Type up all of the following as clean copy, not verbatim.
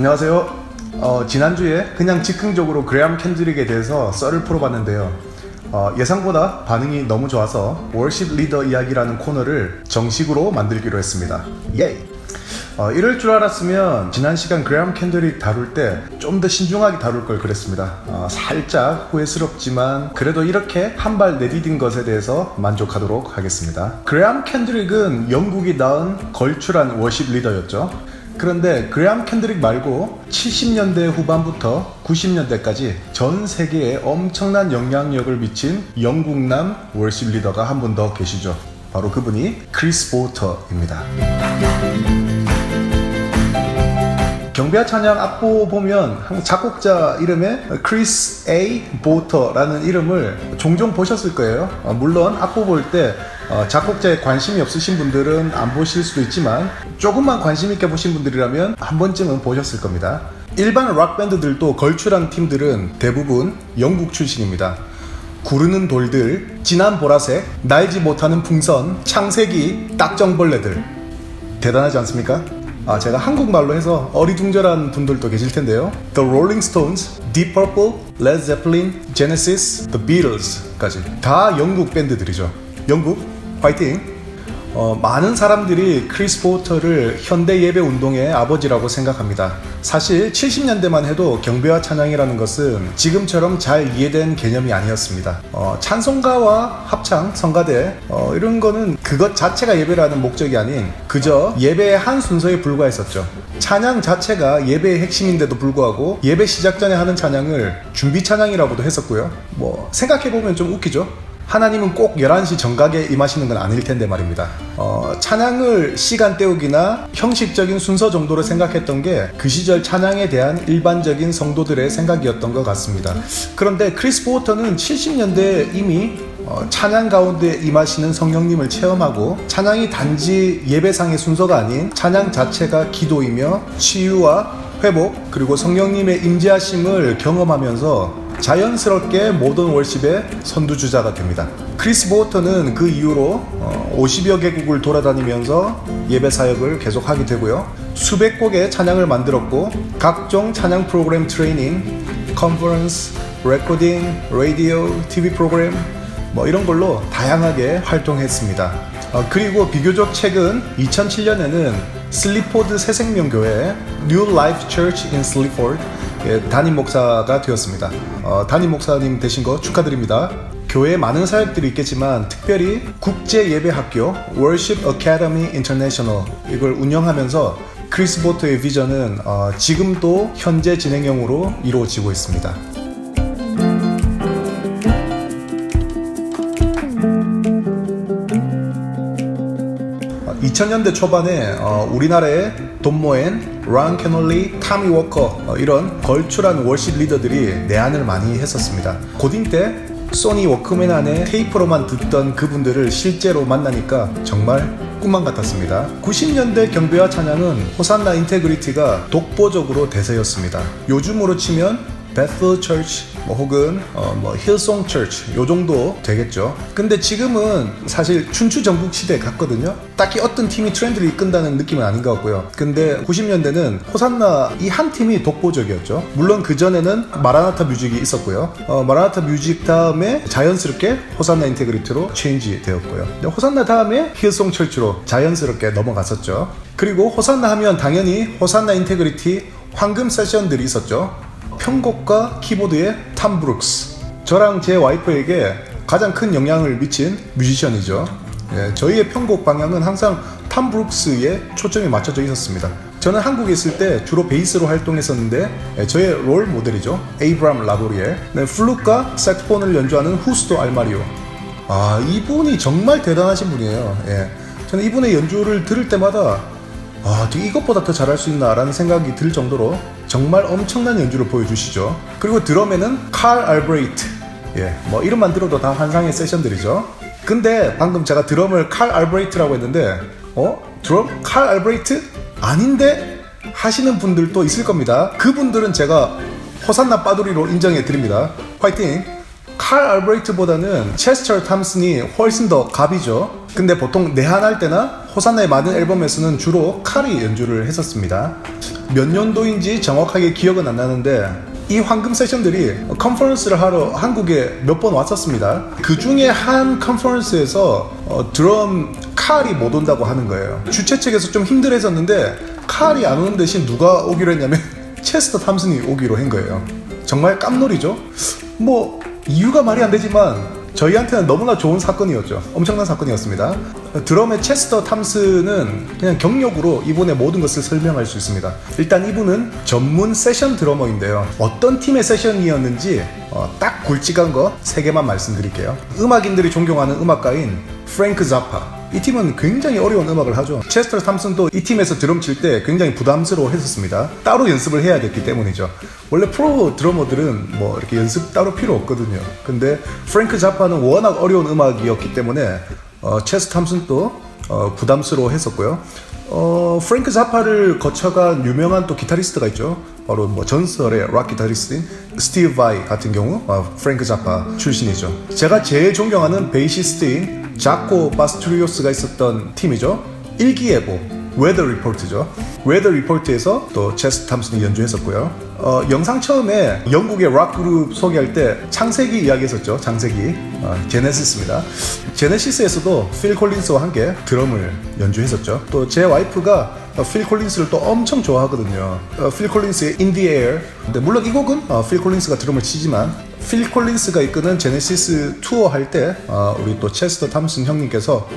안녕하세요. 지난주에 그냥 즉흥적으로 그레엄 켄드릭에 대해서 썰을 풀어봤는데요. 예상보다 반응이 너무 좋아서 월십 리더 이야기라는 코너를 정식으로 만들기로 했습니다. 예이! 이럴 줄 알았으면 지난 시간 그레엄 켄드릭 다룰 때 좀 더 신중하게 다룰 걸 그랬습니다. 살짝 후회스럽지만 그래도 이렇게 한 발 내디딘 것에 대해서 만족하도록 하겠습니다. 그레엄 켄드릭은 영국이 낳은 걸출한 월십 리더였죠. 그런데 그레엄 켄드릭 말고 70년대 후반부터 90년대까지 전 세계에 엄청난 영향력을 미친 영국남 월십 리더가 한 분 더 계시죠. 바로 그분이 크리스 보터입니다. 경배와 찬양 악보 보면 작곡자 이름에 크리스 A. 보터라는 이름을 종종 보셨을 거예요. 물론 악보 볼 때 작곡자에 관심이 없으신 분들은 안 보실 수도 있지만 조금만 관심 있게 보신 분들이라면 한 번쯤은 보셨을 겁니다. 일반 락밴드들도 걸출한 팀들은 대부분 영국 출신입니다. 구르는 돌들, 진한 보라색, 날지 못하는 풍선, 창세기, 딱정벌레들. 대단하지 않습니까? 제가 한국말로 해서 어리둥절한 분들도 계실 텐데요. The Rolling Stones, Deep Purple, Led Zeppelin, Genesis, The Beatles까지 다 영국 밴드들이죠. 영국 파이팅! 많은 사람들이 크리스 보터를 현대 예배 운동의 아버지라고 생각합니다. 사실 70년대만 해도 경배와 찬양이라는 것은 지금처럼 잘 이해된 개념이 아니었습니다. 찬송가와 합창, 성가대 이런 거는 그것 자체가 예배라는 목적이 아닌 그저 예배의 한 순서에 불과했었죠. 찬양 자체가 예배의 핵심인데도 불구하고 예배 시작 전에 하는 찬양을 준비 찬양이라고도 했었고요. 생각해보면 좀 웃기죠? 하나님은 꼭 11시 정각에 임하시는 건 아닐 텐데 말입니다. 찬양을 시간 때우기나 형식적인 순서 정도로 생각했던 게 그 시절 찬양에 대한 일반적인 성도들의 생각이었던 것 같습니다. 그런데 크리스 보터는 70년대에 이미 찬양 가운데 임하시는 성령님을 체험하고 찬양이 단지 예배상의 순서가 아닌 찬양 자체가 기도이며 치유와 회복 그리고 성령님의 임재하심을 경험하면서 자연스럽게 모던 월십의 선두주자가 됩니다. 크리스 보터는 그 이후로 50여 개국을 돌아다니면서 예배 사역을 계속하게 되고요. 수백 곡의 찬양을 만들었고 각종 찬양 프로그램 트레이닝, 컨퍼런스, 레코딩, 라디오, TV 프로그램 이런 걸로 다양하게 활동했습니다. 그리고 비교적 최근 2007년에는 슬리포드 새생명교회 New Life Church in Sleaford 담임 목사가 되었습니다. 담임 목사님 되신 거 축하드립니다. 교회에 많은 사역들이 있겠지만 특별히 국제예배학교 Worship Academy International 이걸 운영하면서 크리스 보터의 비전은 지금도 현재 진행형으로 이루어지고 있습니다. 2000년대 초반에 우리나라의 돈 모엔, 란 캐널리, 타미 워커 이런 걸출한 월십 리더들이 내한을 많이 했었습니다. 고딩 때 소니 워크맨 안에 테이프로만 듣던 그분들을 실제로 만나니까 정말 꿈만 같았습니다. 90년대 경배와 찬양은 호산나 인테그리티가 독보적으로 대세였습니다. 요즘으로 치면 베틀 처치 혹은 힐송 처치 요 정도 되겠죠. 근데 지금은 사실 춘추 전국 시대에 갔거든요. 딱히 어떤 팀이 트렌드를 이끈다는 느낌은 아닌 것 같고요. 근데 90년대는 호산나 이 한 팀이 독보적이었죠. 물론 그전에는 마라나타 뮤직이 있었고요. 마라나타 뮤직 다음에 자연스럽게 호산나 인테그리티로 체인지 되었고요. 호산나 다음에 힐송 처치로 자연스럽게 넘어갔었죠. 그리고 호산나 하면 당연히 호산나 인테그리티 황금 세션들이 있었죠. 편곡과 키보드의 탐 브룩스. 저랑 제 와이프에게 가장 큰 영향을 미친 뮤지션이죠. 저희의 편곡 방향은 항상 탐 브룩스에 초점이 맞춰져 있었습니다. 저는 한국에 있을 때 주로 베이스로 활동했었는데 저의 롤 모델이죠. 에이브람 라보리엘. 플룻과 색스폰을 연주하는 후스토 알마리오. 이분이 정말 대단하신 분이에요. 저는 이분의 연주를 들을 때마다 이것보다 더 잘할 수 있나 라는 생각이 들 정도로 정말 엄청난 연주를 보여주시죠. 그리고 드럼에는 칼 알브레이트. 이름만 들어도 다 환상의 세션들이죠. 근데 방금 제가 드럼을 칼 알브레이트라고 했는데 드럼? 칼 알브레이트? 아닌데? 하시는 분들도 있을 겁니다. 그분들은 제가 호산나 빠두리로 인정해 드립니다. 화이팅! 칼 알브레이트보다는 체스터 탐슨이 훨씬 더 갑이죠. 근데 보통 내한할 때나 호산나의 많은 앨범에서는 주로 칼이 연주를 했었습니다. 몇 년도인지 정확하게 기억은 안 나는데 이 황금 세션들이 컨퍼런스를 하러 한국에 몇 번 왔었습니다. 그 중에 한 컨퍼런스에서 드럼 칼이 못 온다고 하는 거예요. 주최 측에서 좀 힘들어했었는데 칼이 안 오는 대신 누가 오기로 했냐면 체스터 탐슨이 오기로 한 거예요. 정말 깜놀이죠. 뭐 이유가 말이 안 되지만 저희한테는 너무나 좋은 사건이었죠. 엄청난 사건이었습니다. 드럼의 체스터 탐슨은 그냥 경력으로 이분의 모든 것을 설명할 수 있습니다. 일단 이분은 전문 세션 드러머인데요. 어떤 팀의 세션이었는지 딱 굵직한 거 3개만 말씀드릴게요. 음악인들이 존경하는 음악가인 프랭크 자파. 이 팀은 굉장히 어려운 음악을 하죠. 체스터 탐슨도 이 팀에서 드럼 칠 때 굉장히 부담스러워 했었습니다. 따로 연습을 해야 됐기 때문이죠. 원래 프로 드러머들은 뭐 이렇게 연습 따로 필요 없거든요. 근데 프랭크 자파는 워낙 어려운 음악이었기 때문에 체스터 탐슨도 부담스러워 했었고요. 프랭크 자파를 거쳐간 유명한 또 기타리스트가 있죠. 바로 뭐 전설의 락 기타리스트인 스티브 바이 같은 경우 프랭크 자파 출신이죠. 제가 제일 존경하는 베이시스트인 자코 바스투리오스가 있었던 팀이죠. 일기예보 웨더 리포트죠. 웨더 리포트에서 또 체스터 탐슨이 연주했었고요. 영상 처음에 영국의 락 그룹 소개할 때 창세기 이야기 했었죠. 창세기 제네시스입니다. 제네시스에서도 필 콜린스와 함께 드럼을 연주했었죠. 또 제 와이프가 필 콜린스를 또 엄청 좋아하거든요. 필 콜린스의 In the Air. 근데 물론 이 곡은 필 콜린스가 드럼을 치지만 필 콜린스가 이끄는 제네시스 투어 할 때 우리 또 체스터 탐슨 형님께서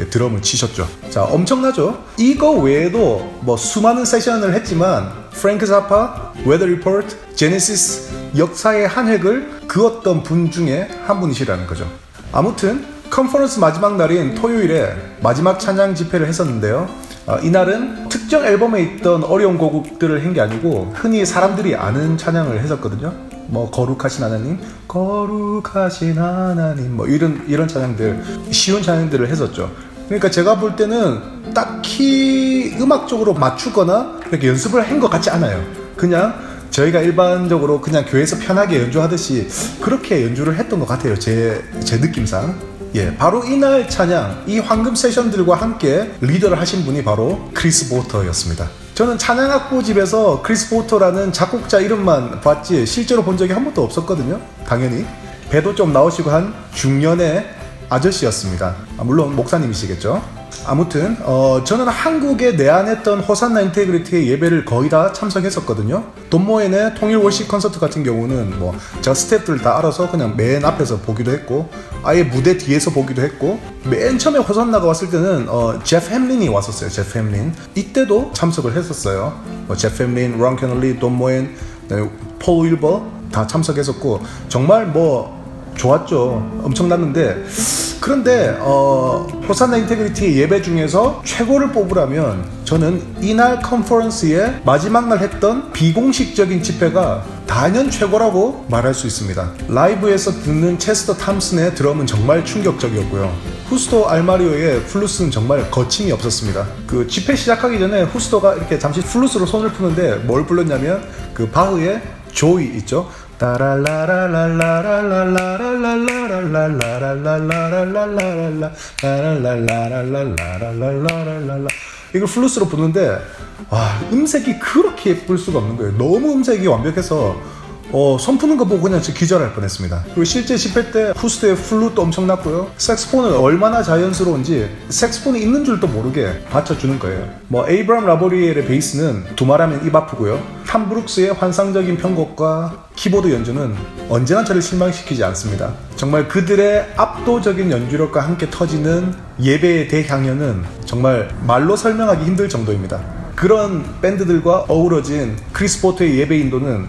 드럼을 치셨죠. 자, 엄청나죠? 이거 외에도 뭐 수많은 세션을 했지만 프랭크 자파, 웨더 리포트, 제네시스 역사의 한 획을 그었던 분 중에 한 분이시라는 거죠. 아무튼 컨퍼런스 마지막 날인 토요일에 마지막 찬양 집회를 했었는데요. 이날은 특정 앨범에 있던 어려운 곡들을 한 게 아니고 흔히 사람들이 아는 찬양을 했었거든요. 뭐 거룩하신 하나님, 거룩하신 하나님, 뭐 이런 찬양들, 쉬운 찬양들을 했었죠. 그러니까 제가 볼 때는 딱히 음악적으로 맞추거나 이렇게 연습을 한 것 같지 않아요. 그냥 저희가 일반적으로 그냥 교회에서 편하게 연주하듯이 그렇게 연주를 했던 것 같아요. 제 느낌상. 예, 바로 이날 찬양, 이 황금 세션들과 함께 리더를 하신 분이 바로 크리스 보터였습니다. 저는 찬양 악보집에서 크리스 보터라는 작곡자 이름만 봤지 실제로 본 적이 한 번도 없었거든요. 당연히 배도 좀 나오시고 한 중년의 아저씨였습니다. 물론 목사님이시겠죠. 아무튼 저는 한국에 내한했던 호산나 인테그리티의 예배를 거의 다 참석했었거든요. 돈모엔의 통일 월십 콘서트 같은 경우는 뭐 제가 스태프들 다 알아서 그냥 맨 앞에서 보기도 했고 아예 무대 뒤에서 보기도 했고 맨 처음에 호산나가 왔을 때는 제프 햄린이 왔었어요. 제프 햄린 이때도 참석을 했었어요. 제프 햄린, 론 캐널리, 돈모엔, 폴 윌버 다 참석했었고 정말 뭐 좋았죠. 엄청났는데 그런데 호산나 인테그리티 예배 중에서 최고를 뽑으라면 저는 이날 컨퍼런스의 마지막 날 했던 비공식적인 집회가 단연 최고라고 말할 수 있습니다. 라이브에서 듣는 체스터 탐슨의 드럼은 정말 충격적이었고요. 후스토 알마리오의 플루스는 정말 거침이 없었습니다. 그 집회 시작하기 전에 후스토가 이렇게 잠시 플루스로 손을 푸는데 뭘 불렀냐면 그 바흐의 조이 있죠. 이걸 플루스로 부르는데 와, 음색이 그렇게 예쁠 수가 없는 거예요. 너무 음색이 완벽해서 손 푸는 거 보고 그냥 기절할 뻔했습니다. 그리고 실제 집회 때 후스트의 플룻도 엄청났고요. 색스폰은 얼마나 자연스러운지 색스폰이 있는 줄도 모르게 받쳐주는 거예요. 뭐 에이브람 라보리엘의 베이스는 두말하면 입 아프고요. 탐 브룩스의 환상적인 편곡과 키보드 연주는 언제나 저를 실망시키지 않습니다. 정말 그들의 압도적인 연주력과 함께 터지는 예배의 대향연은 정말 말로 설명하기 힘들 정도입니다. 그런 밴드들과 어우러진 크리스 보터의 예배 인도는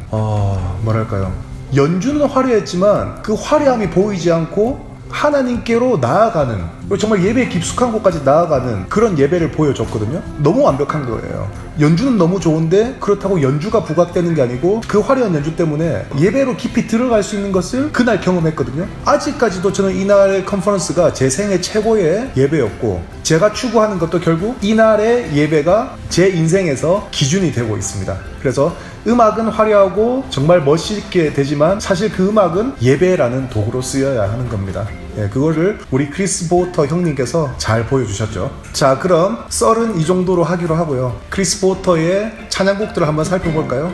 뭐랄까요, 연주는 화려했지만 그 화려함이 보이지 않고 하나님께로 나아가는, 정말 예배에 깊숙한 곳까지 나아가는 그런 예배를 보여줬거든요. 너무 완벽한 거예요. 연주는 너무 좋은데 그렇다고 연주가 부각되는 게 아니고 그 화려한 연주 때문에 예배로 깊이 들어갈 수 있는 것을 그날 경험했거든요. 아직까지도 저는 이날 컨퍼런스가 제 생애 최고의 예배였고 제가 추구하는 것도 결국 이날의 예배가 제 인생에서 기준이 되고 있습니다. 그래서 음악은 화려하고 정말 멋있게 되지만 사실 그 음악은 예배라는 도구로 쓰여야 하는 겁니다. 그거를 우리 크리스 보터 형님께서 잘 보여주셨죠. 자, 그럼 썰은 이 정도로 하기로 하고요. 크리스 보터의 찬양곡들을 한번 살펴볼까요?